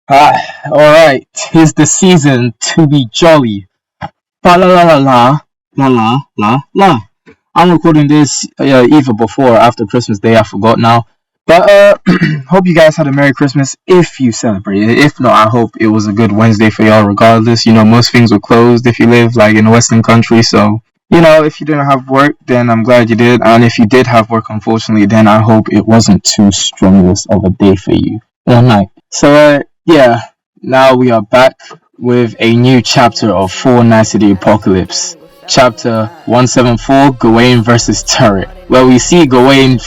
Ah, alright. Tis the season to be jolly. La la la la la la la la la. I'm recording this either before or after Christmas Day. I forgot now. But hope you guys had a Merry Christmas if you celebrated. If not, I hope it was a good Wednesday for y'all. Regardless, most things were closed if you live like in a Western country. So if you didn't have work, then I'm glad you did. And if you did have work, unfortunately, then I hope it wasn't too strenuous of a day for you or night. So yeah, now we are back with a new chapter of Four Nights of the Apocalypse. Chapter 174, Gawain versus Turret, where we see Gawain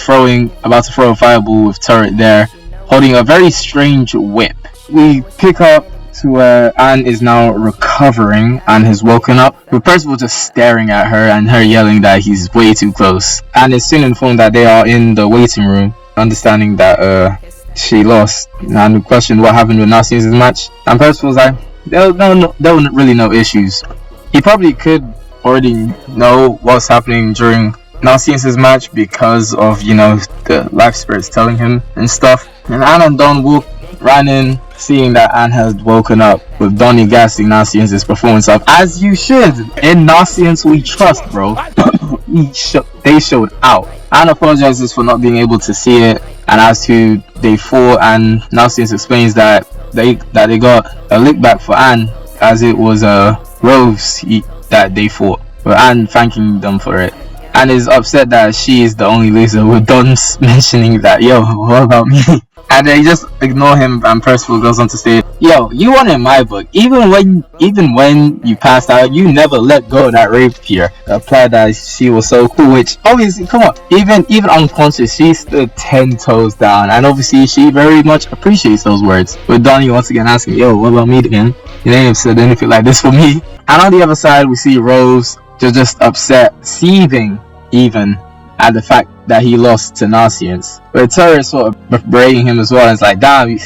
about to throw a fireball with Turret there, holding a very strange whip. We pick up to where Anne is now recovering and has woken up, with Percival just staring at her and her yelling that he's way too close. Anne is soon informed that they are in the waiting room, understanding that she lost and questioned what happened with Narcissus' match. And Percival's like, there were really no issues. He probably could already know what's happening during Narcissus' match because of, the life spirits telling him and stuff. And Anne and Don ran in, seeing that Anne had woken up, with Donnie gassing Narcissus' performance up, as you should. In Narcissus we trust, bro. They showed out. Anne apologizes for not being able to see it and as to they fought, and Narcissus explains that they got a lick back for Anne as it was Rose that they fought, with Anne thanking them for it. Anne is upset that she is the only loser, with Don mentioning that, yo, what about me? And they just ignore him, and Percival goes on to say, yo, you won in my book. Even when you passed out, you never let go of that rapier. Applied that she was so cool, which obviously, come on, even unconscious, she stood 10 toes down, and obviously she very much appreciates those words. With Donnie once again asking, yo, what about me again? You ain't said anything like this for me. And on the other side, we see Rose just upset, seething even at the fact that he lost to Narcisus. But Turret sort of berating him as well, and it's like, damn,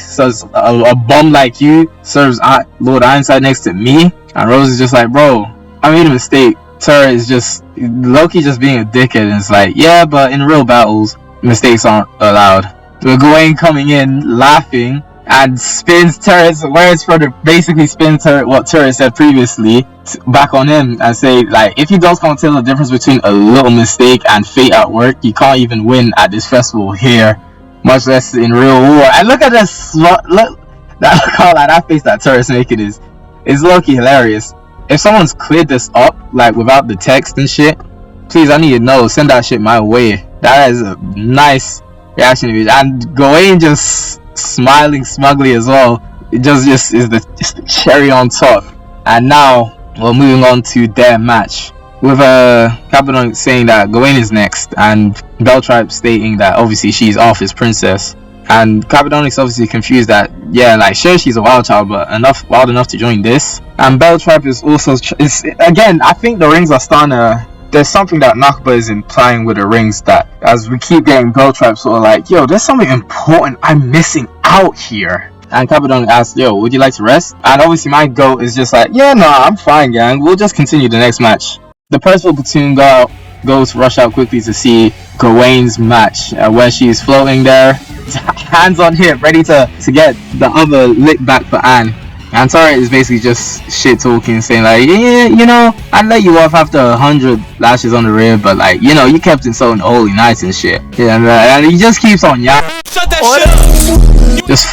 a bum like you serves Lord Ironside next to me? And Rose is just like, bro, I made a mistake. Turret is just Loki just being a dickhead, and it's like, yeah, but in real battles, mistakes aren't allowed. With Gawain coming in, laughing, and spins Turret's words basically spins what Turret said previously back on him, and say, like, if you don't come tell the difference between a little mistake and fate at work, you can't even win at this festival here, much less in real war. And look at this, that face that Turret's making is low-key hilarious. If someone's cleared this up, like, without the text and shit, please, I need to know, send that shit my way. That is a nice reaction. And Gawain just smiling smugly as well. It just is the cherry on top. And now we're moving on to their match, with Capadon saying that Gawain is next, and Beltripe stating that obviously she's Arthur's princess. And Capadon is obviously confused that, yeah, like, sure, she's a wild child, but wild enough to join this. And Beltripe is also again, I think the rings are starting to, there's something that Nakba is implying with the rings, that as we keep getting Beltripe sort of like, yo, there's something important I'm missing out here. And Capadon asks, yo, would you like to rest? And obviously my goat is just like, yeah, nah, I'm fine, gang. We'll just continue the next match. The Percival platoon goes rush out quickly to see Gawain's match, where she's floating there, hands on hip, ready to get the other lick back for Anne. And Turret is basically just shit talking, saying like, yeah, I'd let you off after 100 lashes on the rib, but like, you kept insulting the holy knights and shit. Yeah, and he just keeps on shut that shit. Just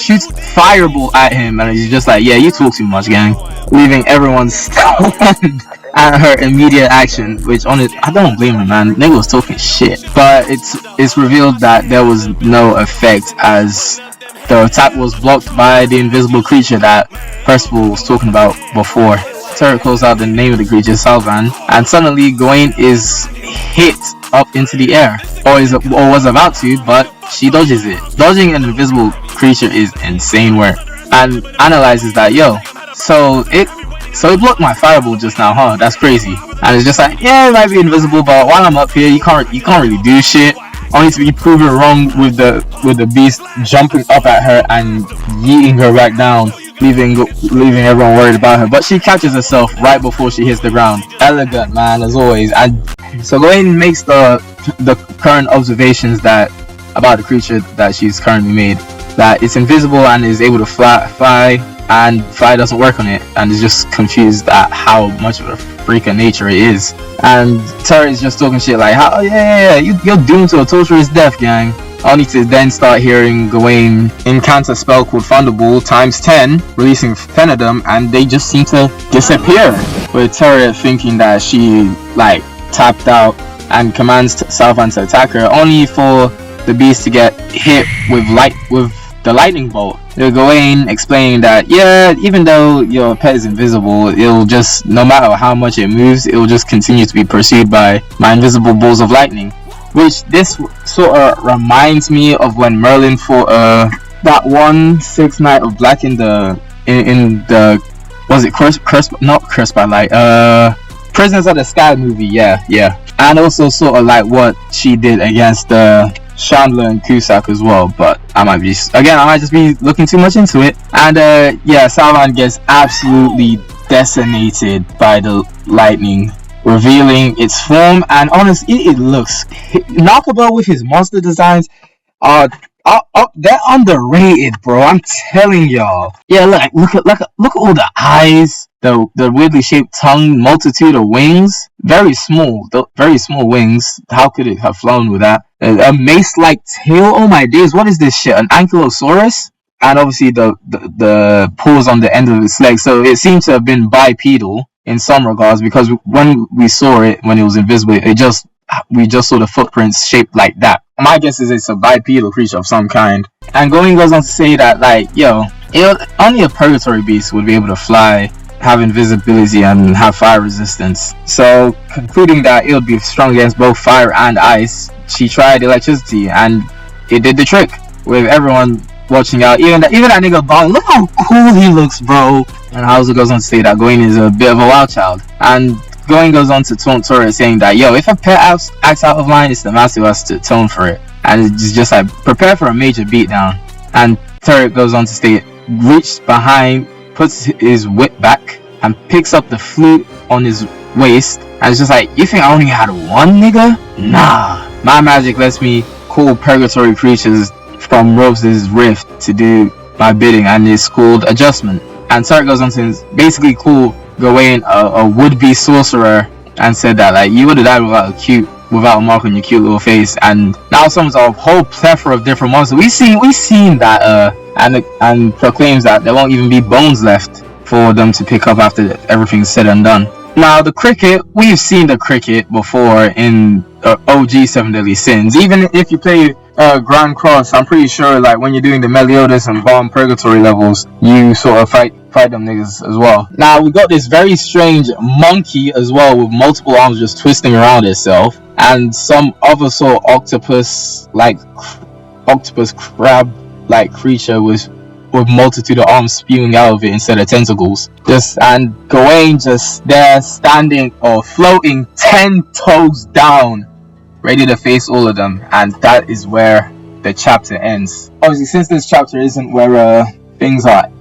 shoots fireball at him, and he's just like, yeah, you talk too much, gang. Leaving everyone stunned at her immediate action, which on it, I don't blame him, man. Nigga was talking shit. But it's revealed that there was no effect, as the attack was blocked by the invisible creature that Percival was talking about before. Turret calls out the name of the creature, Salvan, and suddenly Gawain is hit up into the air, or was about to, but she dodges it. Dodging an invisible creature is insane work, and analyzes that, yo, so it blocked my fireball just now, huh? That's crazy. And it's just like, yeah, it might be invisible, but while I'm up here, you can't really do shit. Only to be proven wrong with the beast jumping up at her and yeeting her back down, leaving everyone worried about her. But she catches herself right before she hits the ground. Elegant, man, as always. And so Gawain makes the current observations about the creature that she's currently made. that it's invisible and is able to fly, and fire doesn't work on it, and is just confused at how much of a freak of nature it is. And Terra is just talking shit like, "How? Yeah, you're doomed to a torturous death, gang." Only to then start hearing Gawain incant a spell called Thunderball times 10, releasing 10 of them, and they just seem to disappear. With Terra thinking that she like tapped out and commands Southland to attack her, only for the beast to get hit with the lightning bolt. Gawain explaining that, yeah, even though your pet is invisible, it'll just, no matter how much it moves, it will just continue to be pursued by my invisible balls of lightning. Which this sort of reminds me of when Merlin fought that one 6 Knight of Black in the was it Cursed by Light, Prisoners of the Sky movie, yeah, and also sort of like what she did against Chandler and Cusack as well. But I might just be looking too much into it. And yeah, Sauron gets absolutely decimated by the lightning, revealing its form, and honestly, it looks Knockabout with his monster designs are they're underrated, bro. I'm telling y'all. Yeah, look at all the eyes, the weirdly shaped tongue, multitude of wings, very small wings. How could it have flown with that? A mace-like tail. Oh my days, what is this shit? An ankylosaurus? And obviously the paws on the end of its legs. So it seems to have been bipedal in some regards, because when we saw it when it was invisible, we just saw the footprints shaped like that. My guess is it's a bipedal creature of some kind. And Gawain goes on to say that, like, only a purgatory beast would be able to fly, have invisibility, and have fire resistance. So, concluding that it would be strong against both fire and ice, she tried electricity, and it did the trick, with everyone watching out. Even that nigga Bong, look how cool he looks, bro. And Hauser goes on to say that Gawain is a bit of a wild child. And Gawain goes on to taunt Torre, saying that, if a pet acts out of line, it's the master who has to atone for it. And it's just like, prepare for a major beatdown. And Torre goes on to state, reaches behind, puts his whip back, and picks up the flute on his waist. And it's just like, you think I only had one, nigga? Nah. My magic lets me call purgatory creatures from Rose's rift to do my bidding, and it's called adjustment. And Torre goes on to basically call Gawain a would-be sorcerer, and said that, like, you would have died without a mark on your cute little face. And now someone's a whole plethora of different monsters. We seen that and proclaims that there won't even be bones left for them to pick up after everything's said and done. Now the cricket, we've seen the cricket before in OG 7 Deadly Sins. Even if you play Grand Cross, I'm pretty sure, like, when you're doing the Meliodas and Bomb Purgatory levels, you sort of fight them niggas as well. Now we got this very strange monkey as well, with multiple arms just twisting around itself, and some other sort of octopus crab like creature with multitude of arms spewing out of it instead of tentacles. And Gawain just there standing or floating 10 toes down, ready to face all of them. And that is where the chapter ends. Obviously, since this chapter isn't where things are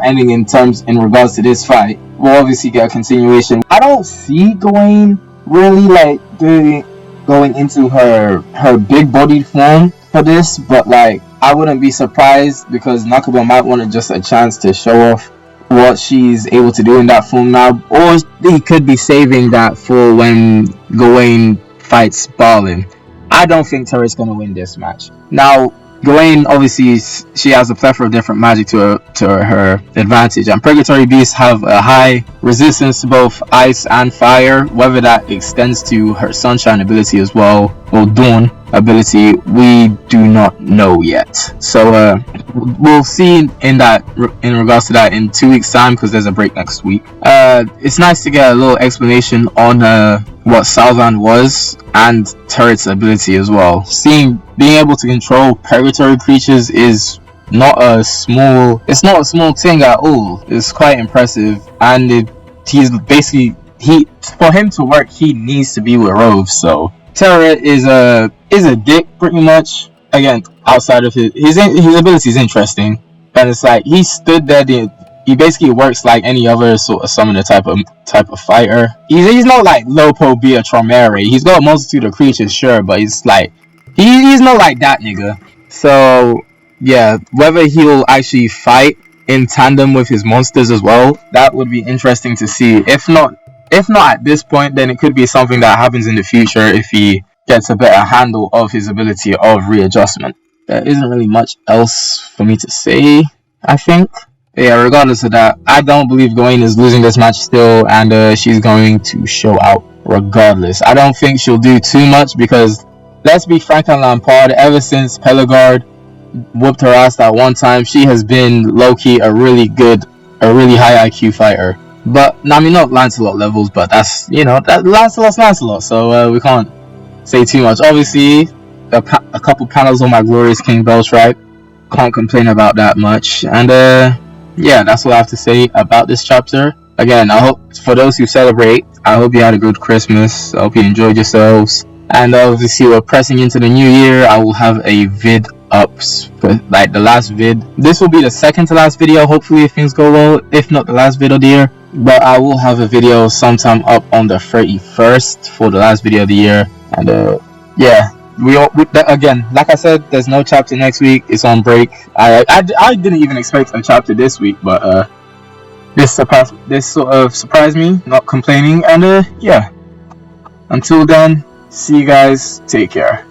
ending in regards to this fight, we'll obviously get a continuation. I don't see Gawain really like going into her big bodied form for this, but like, I wouldn't be surprised, because Nakaba might want just a chance to show off what she's able to do in that form now, or he could be saving that for when Gawain fights Balin. I don't think Terra's gonna win this match. Now, Gawain, obviously, she has a plethora of different magic to her advantage, and Purgatory Beasts have a high resistance to both ice and fire. Whether that extends to her Sunshine ability as well, or Dawn ability, we do not know yet. So we'll see in regards to that in 2 weeks time, because there's a break next week. It's nice to get a little explanation on what Southland was and Turret's ability as well. Being able to control purgatory creatures is not a small thing at all. It's quite impressive, and for him to work, he needs to be with Rove. So Terra is a dick pretty much. Again, outside of his ability is interesting, and it's like he stood there. He basically works like any other sort of summoner type of fighter. He's not like Lopo Bia Tromere. He's got a multitude of creatures, sure, but he's not like that nigga. So yeah, whether he'll actually fight in tandem with his monsters as well, that would be interesting to see. If not at this point, then it could be something that happens in the future if he gets a better handle of his ability of readjustment. There isn't really much else for me to say, I think. But yeah, regardless of that, I don't believe Gawain is losing this match still, and she's going to show out regardless. I don't think she'll do too much because, let's be frank on Lampard, ever since Pellegard whooped her ass that one time, she has been low-key a really high IQ fighter. But, I mean, not Lancelot levels, but that's, that Lancelot's Lancelot, so we can't say too much. Obviously, a couple panels on my glorious King Belstripe. Can't complain about that much. And, yeah, that's all I have to say about this chapter. Again, I hope, for those who celebrate, I hope you had a good Christmas. I hope you enjoyed yourselves. And obviously, we're pressing into the new year. I will have a vid up, like the last vid. This will be the second to last video, hopefully, if things go well. If not the last vid of the year. But I will have a video sometime up on the 31st for the last video of the year. And yeah, again, like I said, there's no chapter next week. It's on break. I didn't even expect a chapter this week, but this sort of surprised me. Not complaining, and yeah. Until then, see you guys. Take care.